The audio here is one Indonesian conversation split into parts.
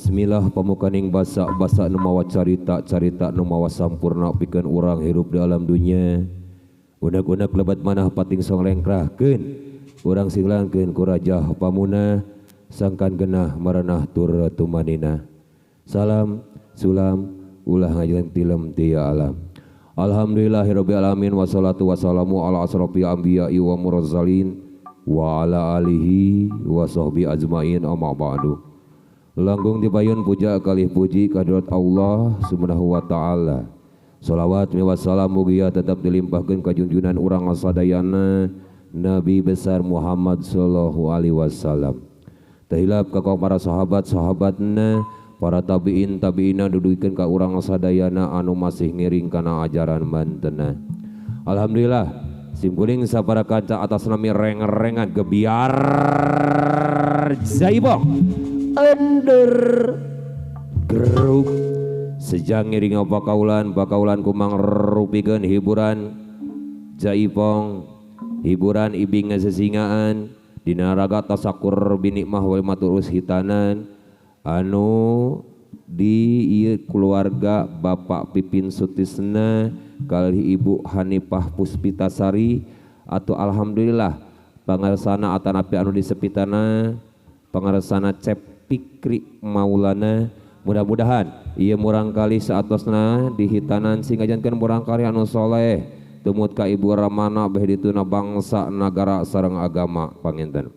Bismillah pamukaning basa-basa nu mawa carita nu mawa sampurna pikeun urang hirup di alam dunya. Unek-unek lebat manah pating song lengkrahkeun urang silangkeun ku Raja Pamunah sangkan genah maranah tur tumanina. Salam sulam ulah ngajeun tilem tia alam. Alhamdulillahirabbil alamin wassalatu wassalamu ala asrofil anbiya'i wa mursalin wa ala alihi wa sahbi ajmain amma ba'du. Langgung dipayun puja kalih puji kahadrat Allah subhanahu wa ta'ala. Salawat miwas salam mugia tetap dilimpahkan ka junjunan urang sadayana Nabi besar Muhammad sallallahu alaihi wasallam. Tahilap ka para sahabat-sahabatna, para tabi'ina duduikeun ka urang sadayana anu masih ngiring kana ajaran mantena. Alhamdulillah simkuring sapara kanca atas nami reng-rengan gebiar jaibong under grup sejang ngiring bakaulan kumang rupikeun hiburan jaipong hiburan ibing sesingaan dina raga tasakur binikmah wal maturus hitanan anu di ieu keluarga Bapak Pipin Sutisna kali Ibu Hanifah Puspitasari atau alhamdulillah pangarsana atanapi anu disepitana pangarsana Cep Pikri Maulana. Mudah-mudahan ieu murangkali saatosna dihitanan singajankeun murangkali anu soleh tumut ka ibu ramana beh dituna bangsa nagara sareng agama panginten.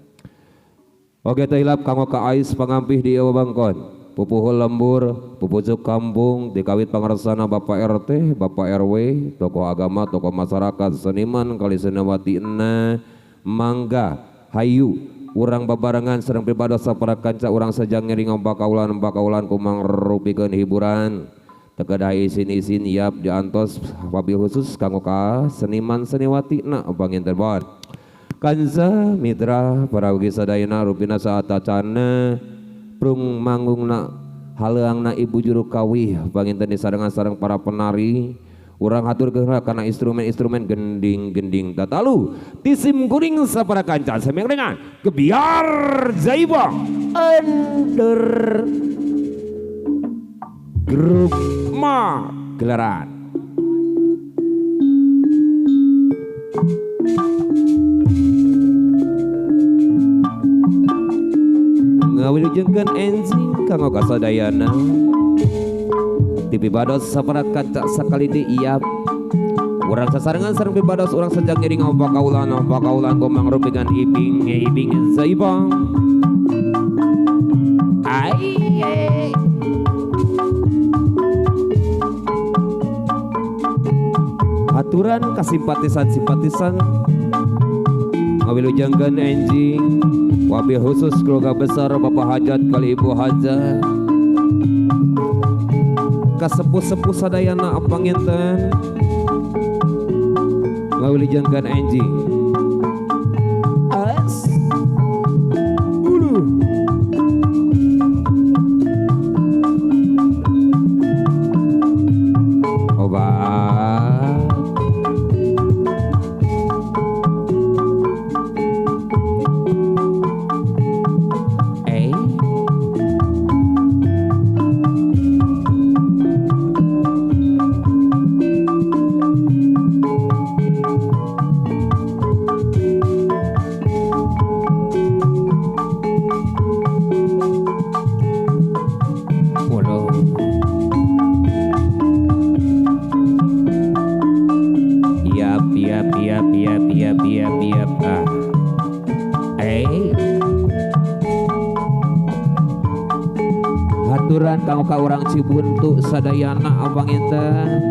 Oge tahilap kanggo ka ais pangampih di ieu bangkon pupuhul lembur pupucuk kampung dikawit pangarsana Bapak RT Bapak RW tokoh agama tokoh masyarakat seniman kali senawatina mangga hayu urang babarengan sareng pipados sapara kanca urang sajang ngiring bakaulan kumang rupikeun hiburan tekedah isin-isin yap diantos wabil khusus kanggo ka seniman seniwatina panginten bon kanza mitra para ugi sadayana rupina saat acana prung manggungna haleungna ibu juru kawih panginten disarengan-sareng para penari urang hatur geura karena instrumen-instrumen gending-gending tatalu tisim kuring sapara kanca semeng dengan gebiar jaibong under grup ma gelaran ngawilujengkeun enjing kanggo kasadayana TV bados sapara kaca sakali di iap urang sasarengan sareng pibados urang sajang ngiring bakaulan kumang rupikeun ibing zaibong ai aturan kasimpatisan ngawilujengkeun enjing wabil khusus keluarga besar Bapak Hajat kali Ibu Hajat kasepuh-sepuh sadayana panginten ngawilujengkeun enjing as ulu obat haturan kanggo ka urang Cibuntu sadayana panginten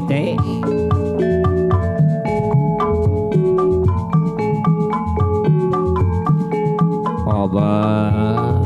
cek obat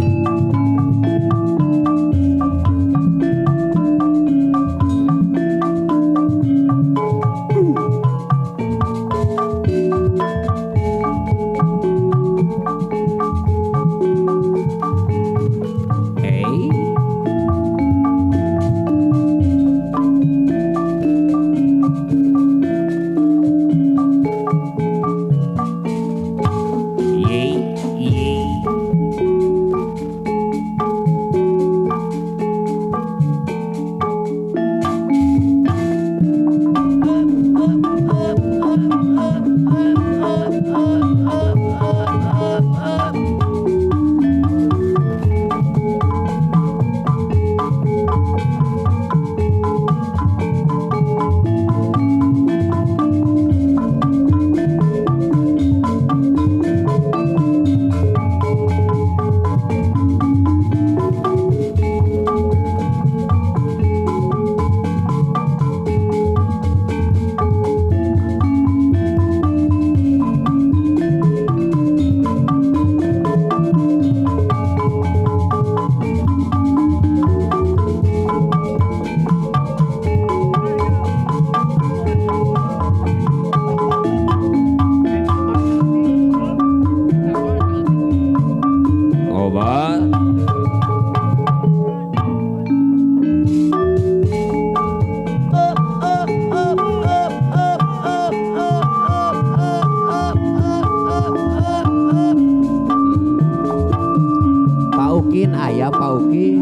Ayah Pauki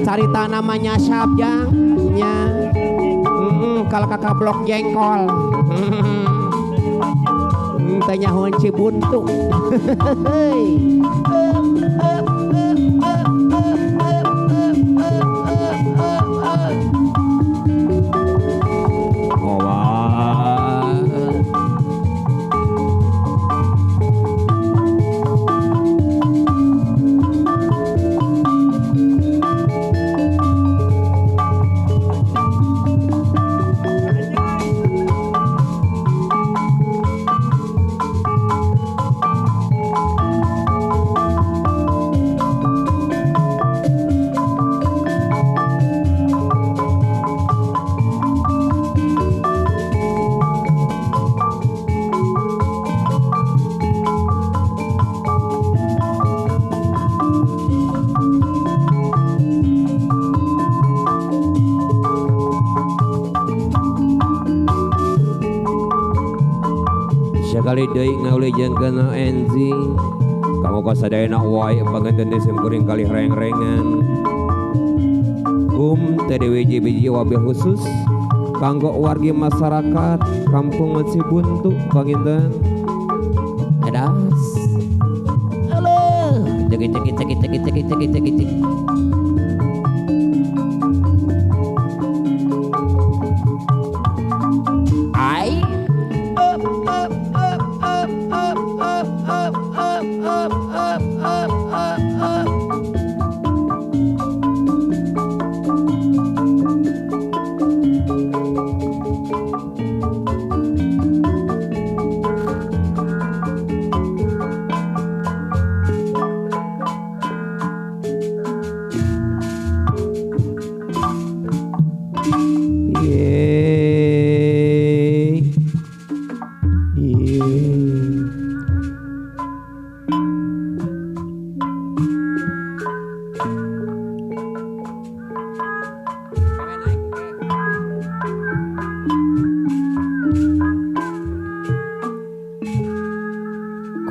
carita namanya Sabjangnya kalau kakak blok jengkol tanya hunci buntu sekali deui ngaulejeng kana enzi kamu kasadayana wae panganten desem kuring kali reng-rengan TDWJ biji wabil khusus kanggo wargi masyarakat Kampung Cibuntu panginten edas halo cekit ai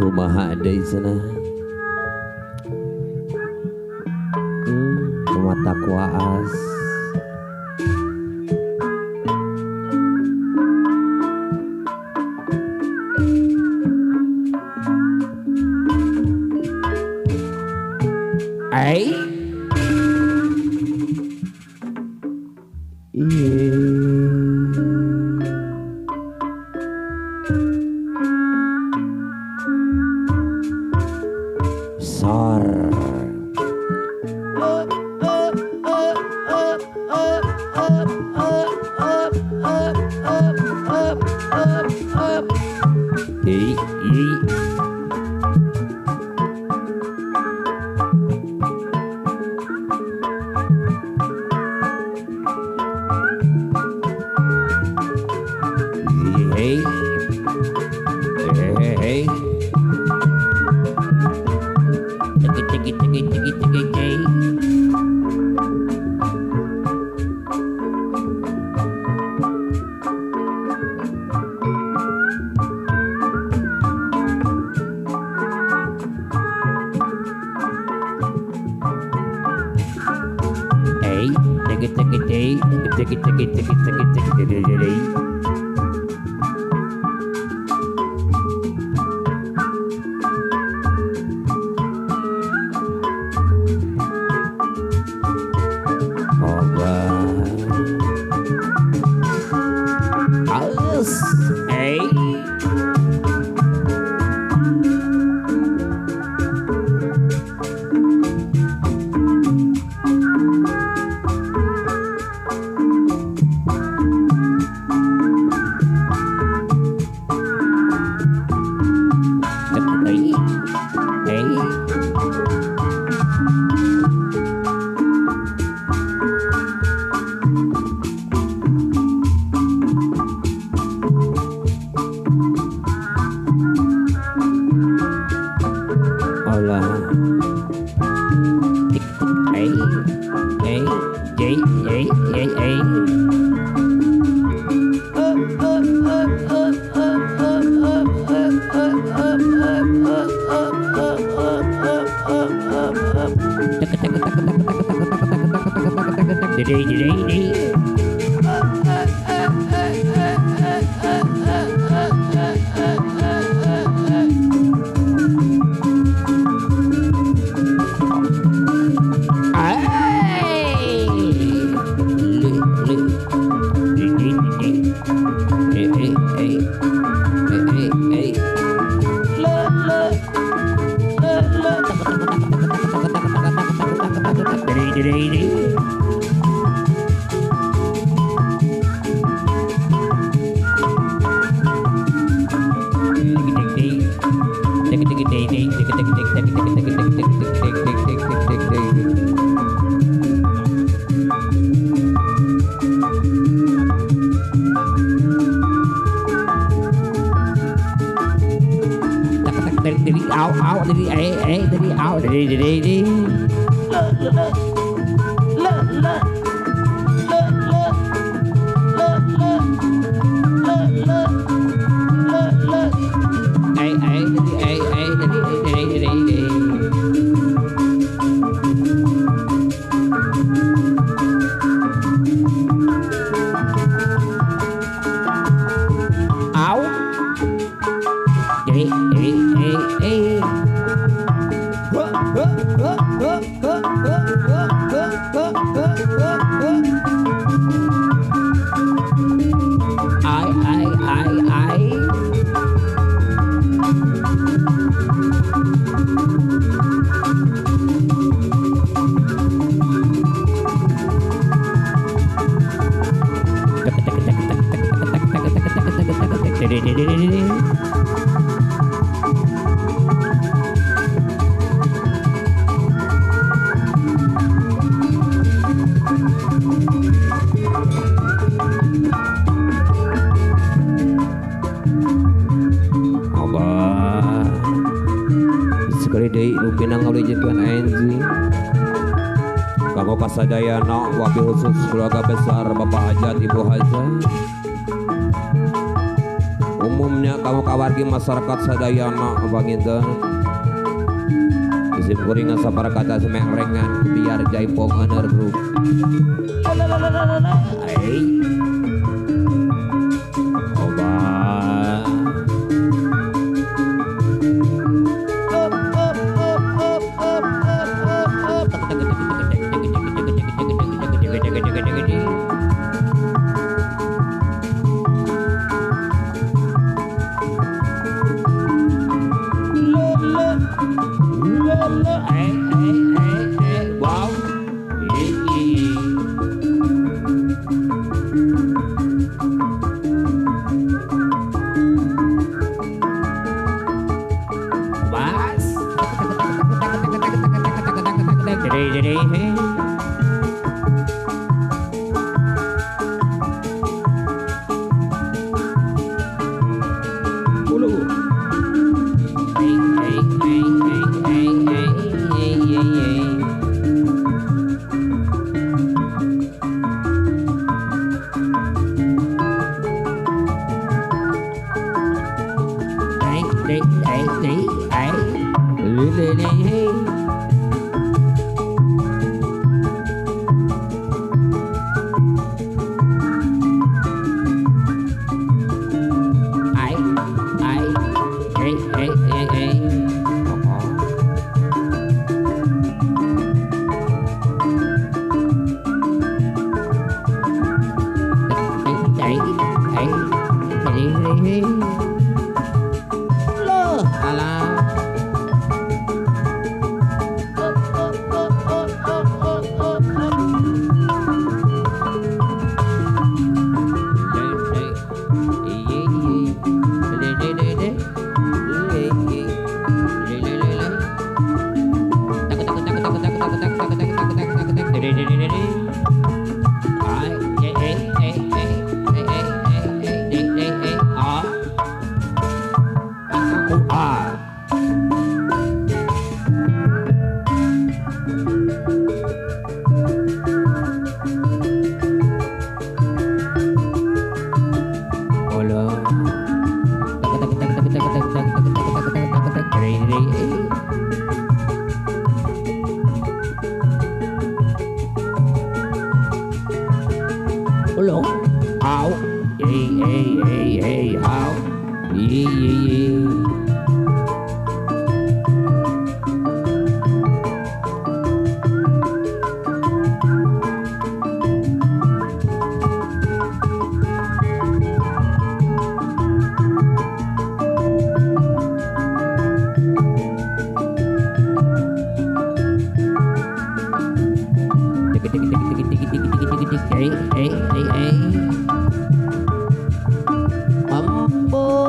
kumaha deui cenah mata kuaas ai au dari dari au dari au ai Abah sekali deui nu pinang ngawujudkeun anjing kanggo kasadayana wabil khusus keluarga besar Bapak Hajat Ibu Hajat umumnya kamu kawargi masyarakat sadayana panginten isim kuringan saparakata semengrengan biar jaipong anerru Abah wow bas jadi ulu loh alah Ulo, au, au, ampun,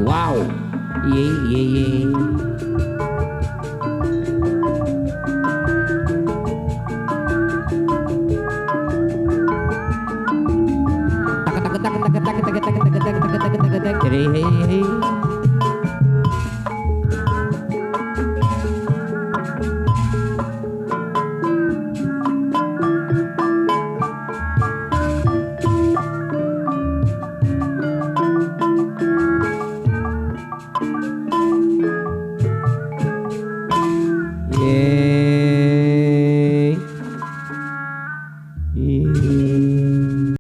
Wow. Ye ye ye. Tak tak tak tak tak tak tak tak tak tak tak tak tak tak tak tak. Jadi hei hei.